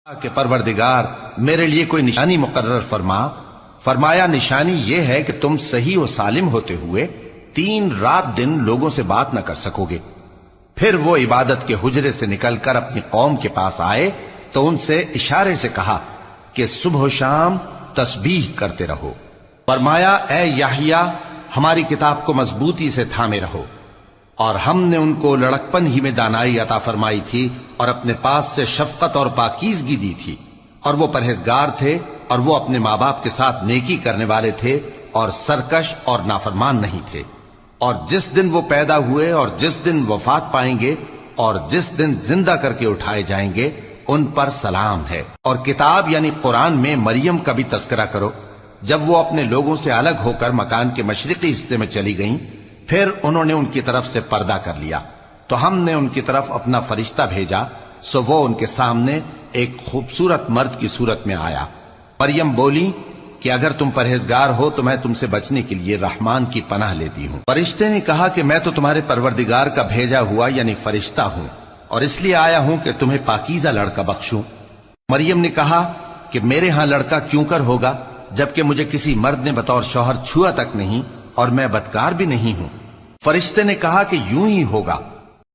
کہ پروردگار میرے لیے کوئی نشانی مقرر فرما۔ فرمایا نشانی یہ ہے کہ تم صحیح و سالم ہوتے ہوئے 3 رات دن لوگوں سے بات نہ کر سکو گے۔ پھر وہ عبادت کے حجرے سے نکل کر اپنی قوم کے پاس آئے تو ان سے اشارے سے کہا کہ صبح و شام تسبیح کرتے رہو۔ فرمایا اے یحییٰ ہماری کتاب کو مضبوطی سے تھامے رہو، اور ہم نے ان کو لڑکپن ہی میں دانائی عطا فرمائی تھی اور اپنے پاس سے شفقت اور پاکیزگی دی تھی، اور وہ پرہیزگار تھے اور وہ اپنے ماں باپ کے ساتھ نیکی کرنے والے تھے اور سرکش اور نافرمان نہیں تھے۔ اور جس دن وہ پیدا ہوئے اور جس دن وفات پائیں گے اور جس دن زندہ کر کے اٹھائے جائیں گے ان پر سلام ہے۔ اور کتاب یعنی قرآن میں مریم کا بھی تذکرہ کرو، جب وہ اپنے لوگوں سے الگ ہو کر مکان کے مشرقی حصے میں چلی گئیں، پھر انہوں نے ان کی طرف سے پردہ کر لیا تو ہم نے ان کی طرف اپنا فرشتہ بھیجا، سو وہ ان کے سامنے ایک خوبصورت مرد کی صورت میں آیا۔ مریم بولی کہ اگر تم پرہیزگار ہو تو میں تم سے بچنے کے لیے رحمان کی پناہ لیتی ہوں۔ فرشتے نے کہا کہ میں تو تمہارے پروردگار کا بھیجا ہوا یعنی فرشتہ ہوں، اور اس لیے آیا ہوں کہ تمہیں پاکیزہ لڑکا بخشوں۔ مریم نے کہا کہ میرے ہاں لڑکا کیوں کر ہوگا جبکہ مجھے کسی مرد نے بطور شوہر چھوا تک نہیں اور میں بدکار بھی نہیں ہوں۔ فرشتے نے کہا کہ یوں ہی ہوگا